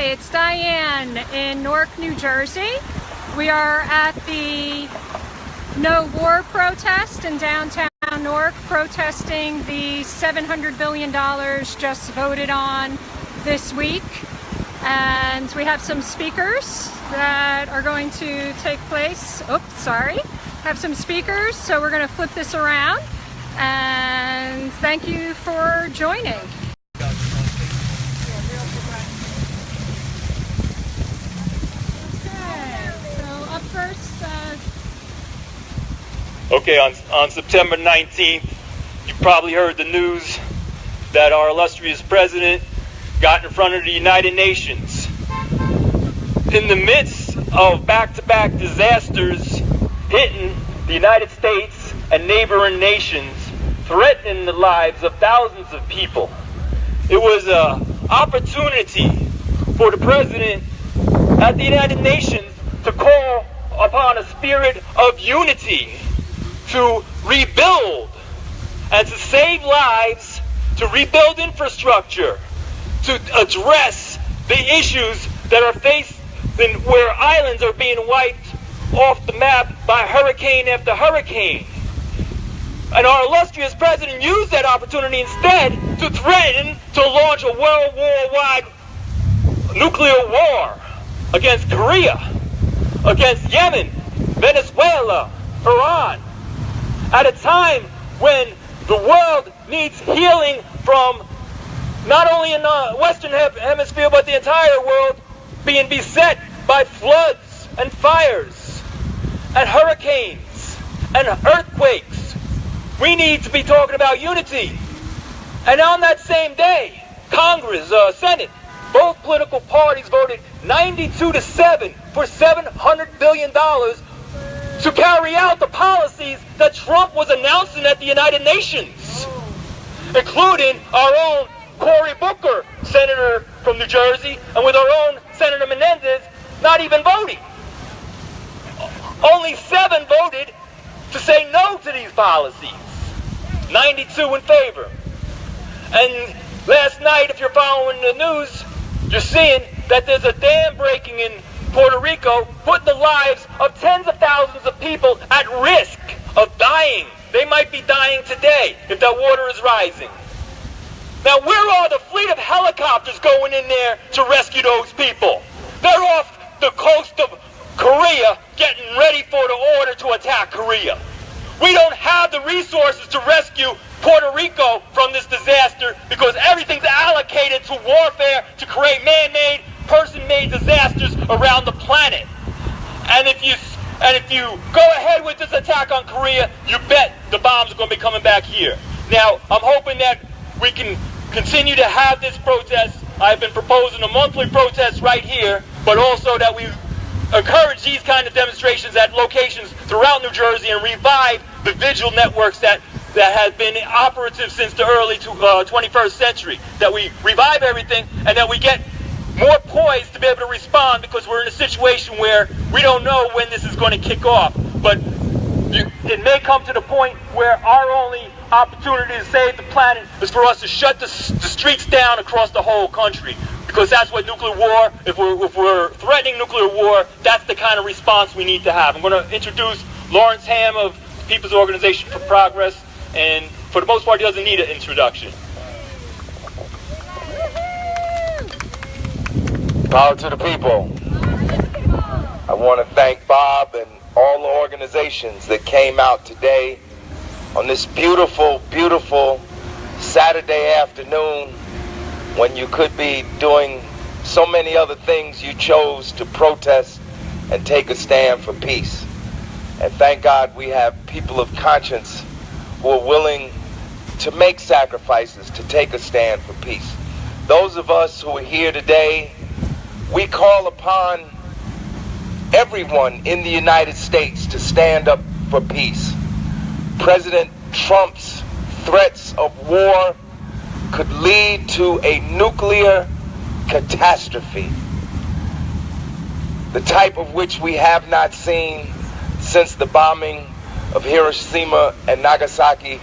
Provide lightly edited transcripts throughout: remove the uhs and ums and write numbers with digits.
Hi, it's Diane in Newark, New Jersey. We are at the No War protest in downtown Newark, protesting the $700 billion just voted on this week. And we have some speakers that are going to take place. Oops, sorry. Have some speakers, so we're going to flip this around. And thank you for joining. Okay, on September 19th, you probably heard the news that our illustrious president got in front of the United Nations. In the midst of back-to-back disasters hitting the United States and neighboring nations, threatening the lives of thousands of people, it was an opportunity for the president at the United Nations to call upon a spirit of unity, to rebuild and to save lives, to rebuild infrastructure, to address the issues that are faced where islands are being wiped off the map by hurricane after hurricane. And our illustrious president used that opportunity instead to threaten to launch a world war-wide nuclear war against Korea, against Yemen, Venezuela, Iran, at a time when the world needs healing from not only in the Western Hemisphere, but the entire world being beset by floods and fires and hurricanes and earthquakes. We need to be talking about unity. And on that same day, Congress, Senate, both political parties voted 92-7 for $700 billion to carry out the policies that Trump was announcing at the United Nations, including our own Cory Booker, senator from New Jersey, and with our own Senator Menendez not even voting. Only 7 voted to say no to these policies, 92 in favor. And last night, if you're following the news, you're seeing that there's a dam breaking in Puerto Rico, putting the lives of tens of thousands of people at risk of dying. They might be dying today if that water is rising. Now, where are the fleet of helicopters going in there to rescue those people? They're off the coast of Korea getting ready for the order to attack Korea. We don't have the resources to rescue Puerto Rico from this disaster because everything's allocated to warfare to create man-made, person-made disasters around the planet. And if you go ahead with this attack on Korea, you bet the bombs are going to be coming back here. Now, I'm hoping that we can continue to have this protest. I've been proposing a monthly protest right here, but also that we encourage these kind of demonstrations at locations throughout New Jersey and revive the vigil networks that have been operative since the early 21st century. That we revive everything and that we get more poised to be able to respond, because we're in a situation where we don't know when this is going to kick off. But it may come to the point where our only opportunity to save the planet is for us to shut the streets down across the whole country. Because that's what nuclear war, if we're threatening nuclear war, that's the kind of response we need to have. I'm going to introduce Lawrence Ham of People's Organization for Progress, and for the most part he doesn't need an introduction. Power to the people. I want to thank Bob and all the organizations that came out today on this beautiful, beautiful Saturday afternoon when you could be doing so many other things. You chose to protest and take a stand for peace. And thank God we have people of conscience who are willing to make sacrifices to take a stand for peace. Those of us who are here today, we call upon everyone in the United States to stand up for peace. President Trump's threats of war could lead to a nuclear catastrophe, the type of which we have not seen since the bombing of Hiroshima and Nagasaki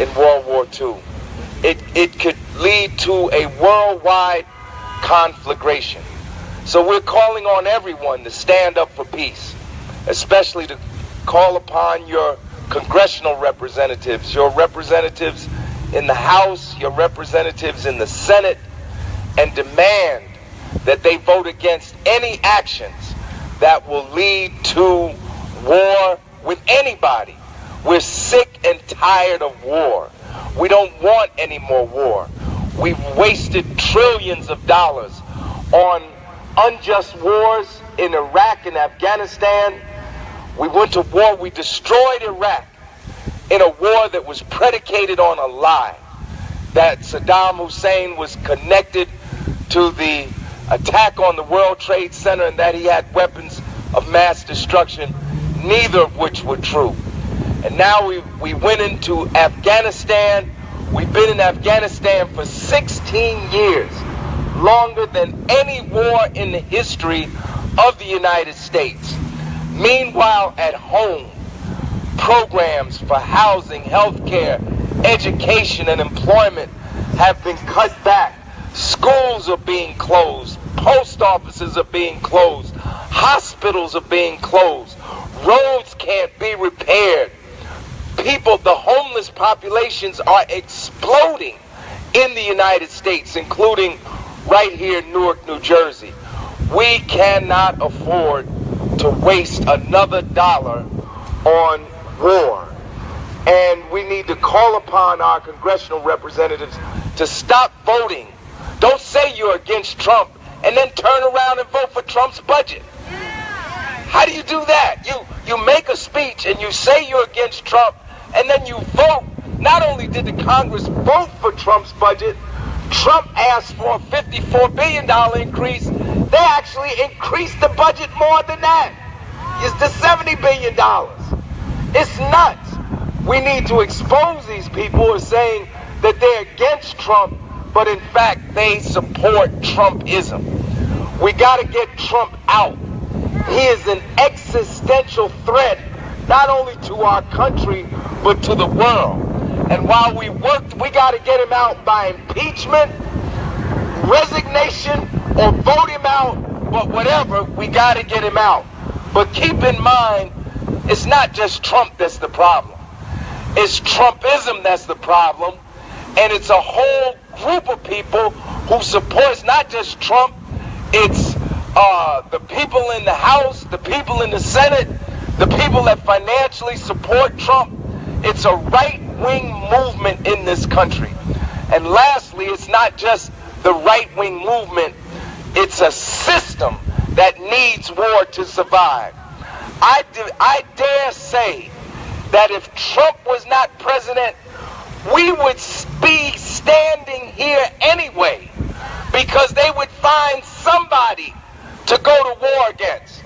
in World War II. It could lead to a worldwide conflagration. So we're calling on everyone to stand up for peace, especially to call upon your congressional representatives, your representatives in the House, your representatives in the Senate, and demand that they vote against any actions that will lead to war with anybody. We're sick and tired of war. We don't want any more war. We've wasted trillions of dollars on unjust wars in Iraq and Afghanistan. We went to war. We destroyed Iraq in a war that was predicated on a lie, that Saddam Hussein was connected to the attack on the World Trade Center and that he had weapons of mass destruction, neither of which were true. And now we went into Afghanistan. We've been in Afghanistan for 16 years, longer than any war in the history of the United States. Meanwhile, at home, programs for housing, health care, education, and employment have been cut back. Schools are being closed. Post offices are being closed. Hospitals are being closed. Roads can't be repaired. People, the homeless populations are exploding in the United States, including right here in Newark, New Jersey. We cannot afford to waste another dollar on war. And we need to call upon our congressional representatives to stop voting. Don't say you're against Trump and then turn around and vote for Trump's budget. How do you do that? You make a speech and you say you're against Trump, and then you vote. Not only did the Congress vote for Trump's budget, Trump asked for a $54 billion increase. They actually increased the budget more than that. It's to $70 billion. It's nuts. We need to expose these people who are saying that they're against Trump, but in fact they support Trumpism. We got to get Trump out. He is an existential threat, not only to our country, but to the world. And while we got to get him out by impeachment, resignation, or vote him out, but whatever, we got to get him out. But keep in mind, it's not just Trump that's the problem. It's Trumpism that's the problem. And it's a whole group of people who supports not just Trump, it's the people in the House, the people in the Senate, the people that financially support Trump. It's a right-wing movement in this country. And lastly, it's not just the right-wing movement, it's a system that needs war to survive. I dare say that if Trump was not president, we would be standing here anyway, because they would find somebody to go to war against.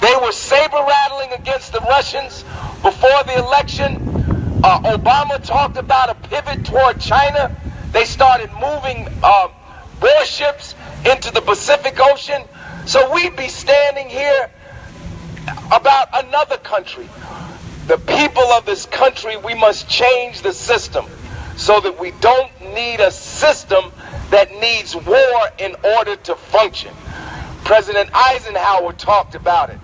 They were saber-rattling against the Russians before the election. Obama talked about a pivot toward China. They started moving warships into the Pacific Ocean. So we'd be standing here about another country. The people of this country, we must change the system so that we don't need a system that needs war in order to function. President Eisenhower talked about it.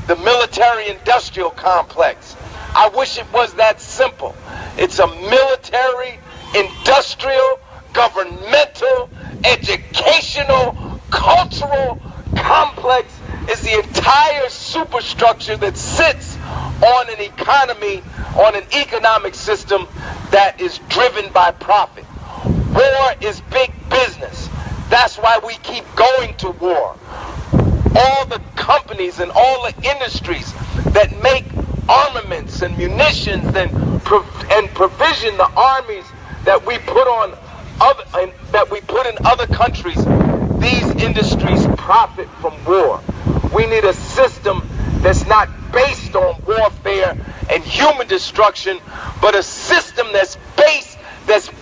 The military-industrial complex. I wish it was that simple. It's a military, industrial, governmental, educational, cultural complex. Is the entire superstructure that sits on an economy, on an economic system that is driven by profit. War is big business. That's why we keep going to war. All the companies and all the industries that make armaments and munitions and provision the armies that we put in other countries, these industries profit from war. We need a system that's not based on warfare and human destruction, but a system that's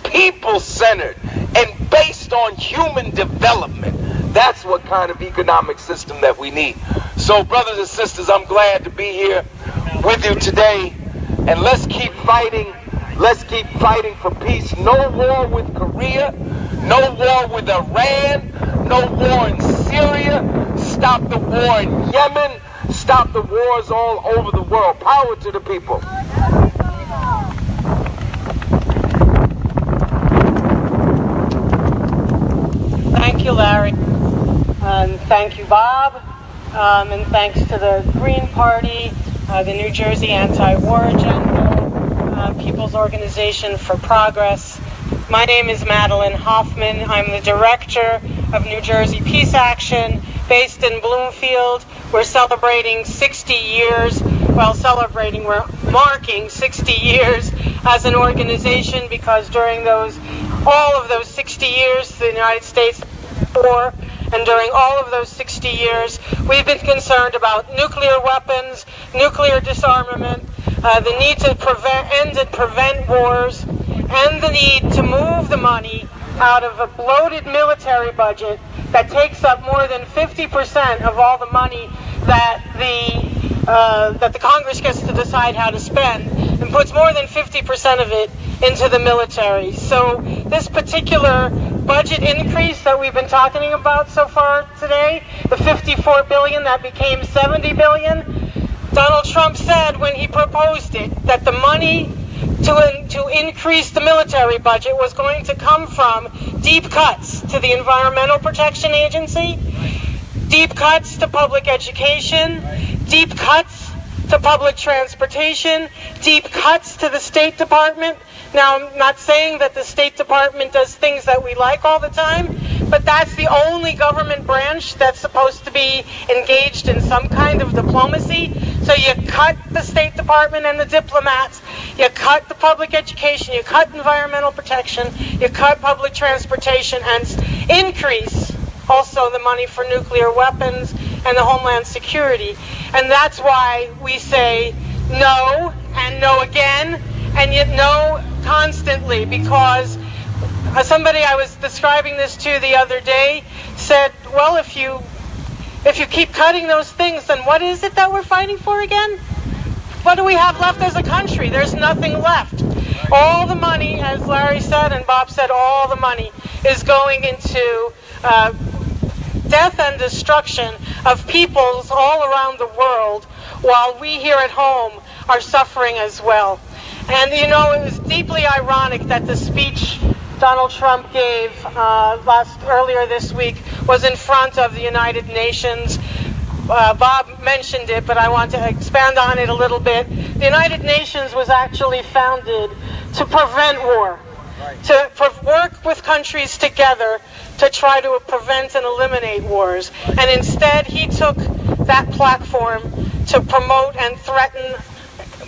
people-centered and based on human development. That's what kind of economic system that we need. So, brothers and sisters, I'm glad to be here with you today. And let's keep fighting. Let's keep fighting for peace. No war with Korea. No war with Iran. no war in Syria, stop the war in Yemen, stop the wars all over the world. Power to the people. Thank you, Larry. And thank you, Bob. And thanks to the Green Party, the New Jersey Anti-War Agenda, People's Organization for Progress. My name is Madeline Hoffman. I'm the director of New Jersey Peace Action, based in Bloomfield. We're celebrating 60 years. We're marking 60 years as an organization, because during all of those 60 years, the United States war, and during all of those 60 years, we've been concerned about nuclear weapons, nuclear disarmament, the need to end and prevent wars, and the need to move the money out of a bloated military budget that takes up more than 50% of all the money that the Congress gets to decide how to spend, and puts more than 50% of it into the military. So this particular budget increase that we've been talking about so far today, the $54 billion that became $70 billion, Donald Trump said when he proposed it that the money to increase the military budget was going to come from deep cuts to the Environmental Protection Agency, deep cuts to public education, deep cuts to public transportation, deep cuts to the State Department. Now, I'm not saying that the State Department does things that we like all the time, but that's the only government branch that's supposed to be engaged in some kind of diplomacy. So you cut the State Department and the diplomats, you cut the public education, you cut environmental protection, you cut public transportation, and increase also the money for nuclear weapons and the Homeland Security. And that's why we say no, and no again, and yet no constantly, because somebody I was describing this to the other day said, well, if you keep cutting those things, then what is it that we're fighting for again? What do we have left as a country? There's nothing left. All the money, as Larry said and Bob said, all the money is going into death and destruction of peoples all around the world, while we here at home are suffering as well. And you know, it was deeply ironic that the speech Donald Trump gave earlier this week was in front of the United Nations. Bob mentioned it, but I want to expand on it a little bit. The United Nations was actually founded to prevent war, to work with countries together to try to prevent and eliminate wars. And instead, he took that platform to promote and threaten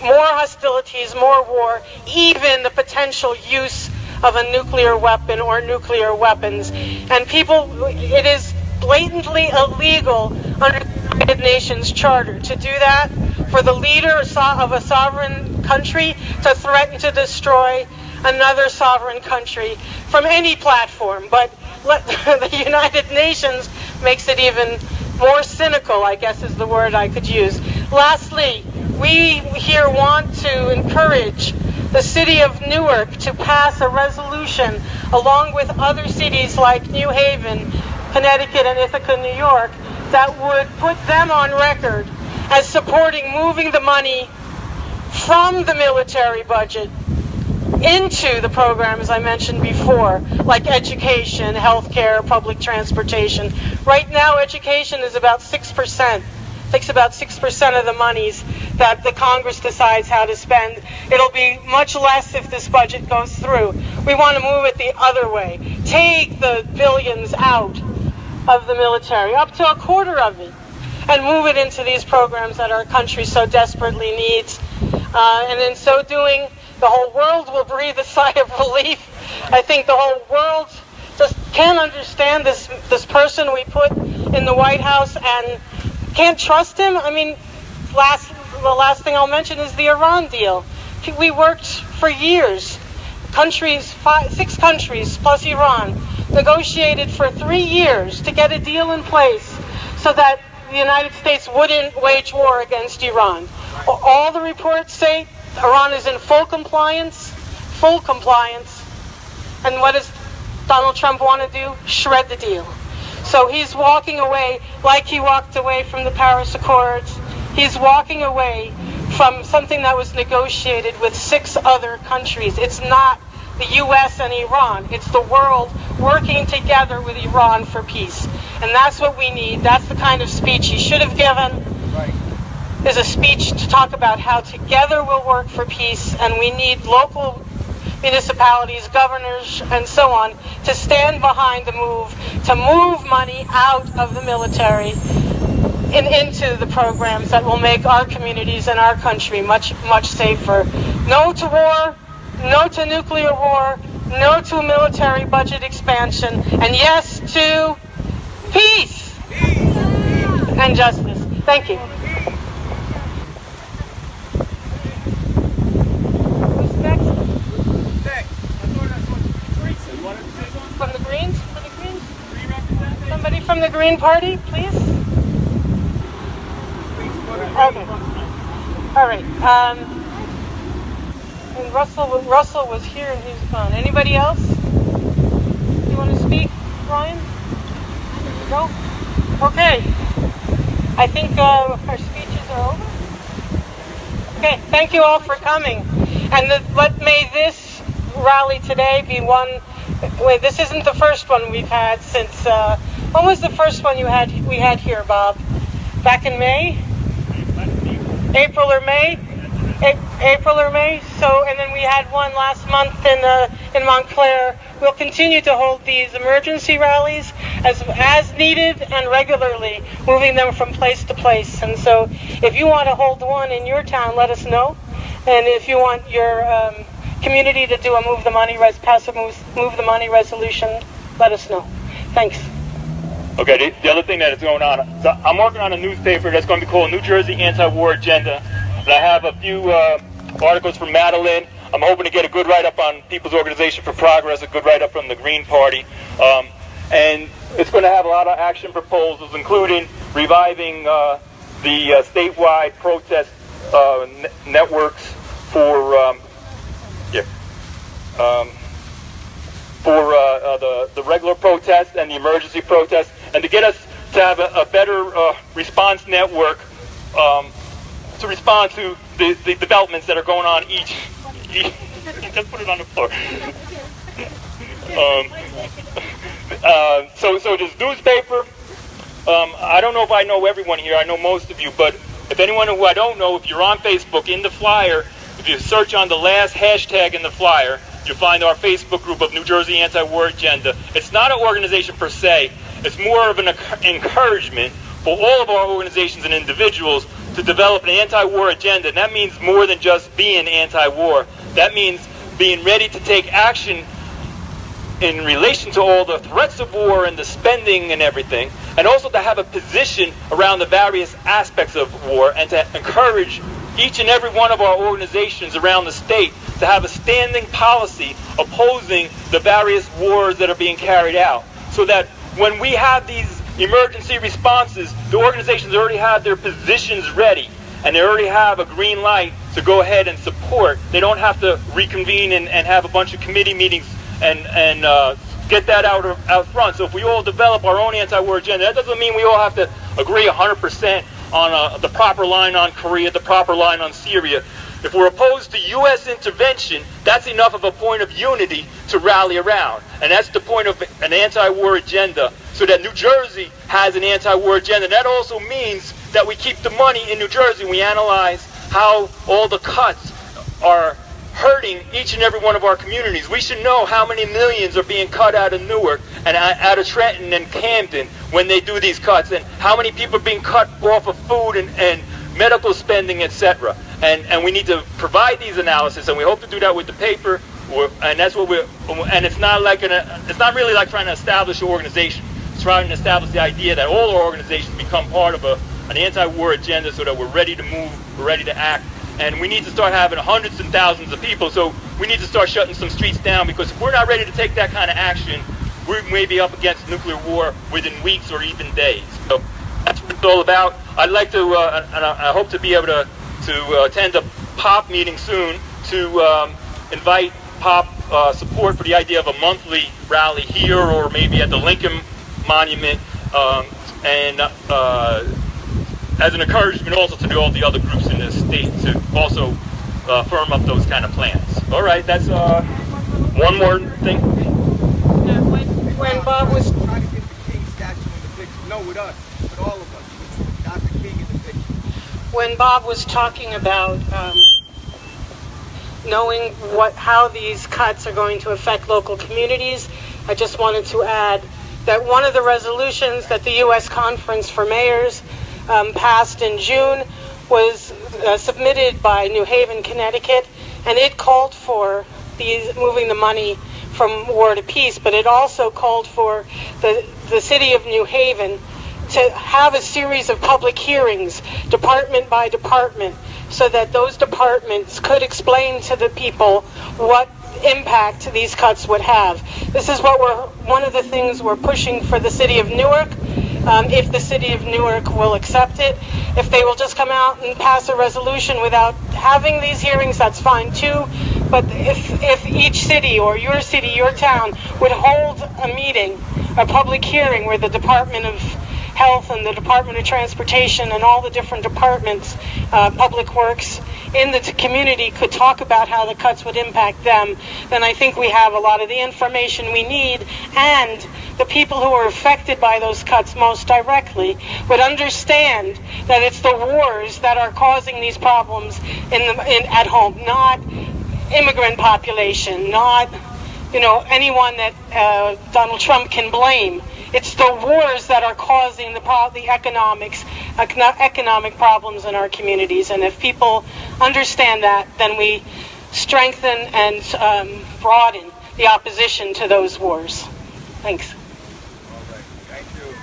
more hostilities, more war, even the potential use of a nuclear weapon or nuclear weapons. And people, it is blatantly illegal under the United Nations Charter to do that, for the leader of a sovereign country to threaten to destroy another sovereign country from any platform. But the United Nations makes it even more cynical, I guess is the word I could use. Lastly, we here want to encourage the city of Newark to pass a resolution, along with other cities like New Haven, Connecticut, and Ithaca, New York, that would put them on record as supporting moving the money from the military budget into the programs I mentioned before, like education, healthcare, public transportation. Right now, education is about 6%. Takes about 6% of the monies that the Congress decides how to spend. It'll be much less if this budget goes through. We want to move it the other way. Take the billions out of the military, up to a quarter of it, and move it into these programs that our country so desperately needs. And in so doing, the whole world will breathe a sigh of relief. I think the whole world just can't understand this person we put in the White House and can't trust him. I mean, the last thing I'll mention is the Iran deal. We worked for years. 6 countries plus Iran negotiated for 3 years to get a deal in place so that the United States wouldn't wage war against Iran. All the reports say Iran is in full compliance. And what does Donald Trump want to do? Shred the deal. So he's walking away like he walked away from the Paris Accords. He's walking away from something that was negotiated with 6 other countries. It's not the U.S. and Iran. It's the world working together with Iran for peace. And that's what we need. That's the kind of speech he should have given. Is a speech to talk about how together we'll work for peace, and we need local municipalities, governors, and so on to stand behind the move, to move money out of the military and into the programs that will make our communities and our country much, much safer. No to war, no to nuclear war, no to military budget expansion, and yes to peace and justice. Thank you. From the Greens? For the Greens? Somebody from the Green Party, please? Okay. All right. And Russell was here and he's gone. Anybody else? You want to speak, Ryan? No? Okay. I think our speeches are over. Okay. Thank you all for coming. And may this rally today be one. Wait, this isn't the first one we've had since. When was the first one we had here, Bob? Back in May? April or May? April or May. So, and then we had one last month in Montclair. We'll continue to hold these emergency rallies as needed and regularly, moving them from place to place. And so, if you want to hold one in your town, let us know. And if you want your community to do a move the money resolution, let us know. Thanks. Okay, the other thing that is going on, so I'm working on a newspaper that's going to be called New Jersey Anti-War Agenda, and I have a few articles from Madeline. I'm hoping to get a good write-up on People's Organization for Progress, a good write-up from the Green Party, and it's going to have a lot of action proposals, including reviving the statewide protest networks for the regular protests and the emergency protests, and to get us to have a better response network to respond to the developments that are going on each just put it on the floor. So this newspaper, I don't know if I know everyone here. I know most of you, but if anyone who I don't know, if you're on Facebook, in the flyer, if you search on the last hashtag in the flyer, you'll find our Facebook group of New Jersey Anti-War Agenda. It's not an organization per se. It's more of an encouragement for all of our organizations and individuals to develop an anti-war agenda. And that means more than just being anti-war. That means being ready to take action in relation to all the threats of war and the spending and everything, and also to have a position around the various aspects of war, and to encourage each and every one of our organizations around the state to have a standing policy opposing the various wars that are being carried out, so that when we have these emergency responses, the organizations already have their positions ready, and they already have a green light to go ahead and support. They don't have to reconvene and have a bunch of committee meetings and get that out front. So if we all develop our own anti-war agenda, that doesn't mean we all have to agree 100% on the proper line on Korea, the proper line on Syria. If we're opposed to U.S. intervention, that's enough of a point of unity to rally around. And that's the point of an anti-war agenda, so that New Jersey has an anti-war agenda. That also means that we keep the money in New Jersey. We analyze how all the cuts are hurting each and every one of our communities. We should know how many millions are being cut out of Newark and out of Trenton and Camden when they do these cuts, and how many people are being cut off of food and medical spending, etc. And we need to provide these analysis, and we hope to do that with the paper. And that's what we're. And it's not like it's not really like trying to establish an organization. It's trying to establish the idea that all our organizations become part of an anti-war agenda, so that we're ready to move, we're ready to act. And we need to start having hundreds and thousands of people. So we need to start shutting some streets down, because if we're not ready to take that kind of action, we may be up against nuclear war within weeks or even days. So that's what it's all about. I'd like to, and I hope to be able to attend a POP meeting soon to invite POP support for the idea of a monthly rally here, or maybe at the Lincoln Monument, and as an encouragement also to all the other groups in the state to also firm up those kind of plans. All right, that's one more thing. When Bob was trying to get the King statue in the picture, no, with us, with all of us, not the King in the picture. when Bob was talking about knowing how these cuts are going to affect local communities, I just wanted to add that one of the resolutions that the U.S. Conference for Mayors passed in June was submitted by New Haven, Connecticut, and it called for moving the money from war to peace, but it also called for the city of New Haven to have a series of public hearings, department by department, so that those departments could explain to the people what impact these cuts would have. This is one of the things we're pushing for the city of Newark. If the city of Newark will accept it, if they will just come out and pass a resolution without having these hearings, that's fine too. But if each city or your city, your town would hold a meeting, a public hearing where the Department of Health and the Department of Transportation and all the different departments, Public Works in the community could talk about how the cuts would impact them, then I think we have a lot of the information we need, and the people who are affected by those cuts most directly would understand that it's the wars that are causing these problems at home, not immigrant population, not anyone that Donald Trump can blame. It's the wars that are causing the economic problems in our communities. And if people understand that, then we strengthen and broaden the opposition to those wars. Thanks.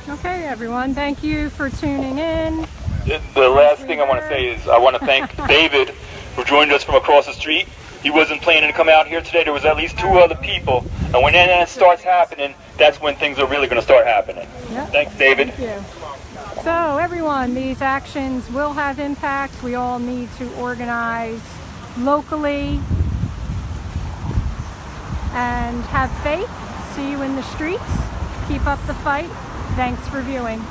Okay, everyone, thank you for tuning in. The last thing I want to say is I want to thank David for joining us from across the street. He wasn't planning to come out here today. There was at least 2 other people. And when that starts happening, that's when things are really going to start happening. Yep. Thanks, David. Thank you. So, everyone, these actions will have impact. We all need to organize locally and have faith. See you in the streets. Keep up the fight. Thanks for viewing.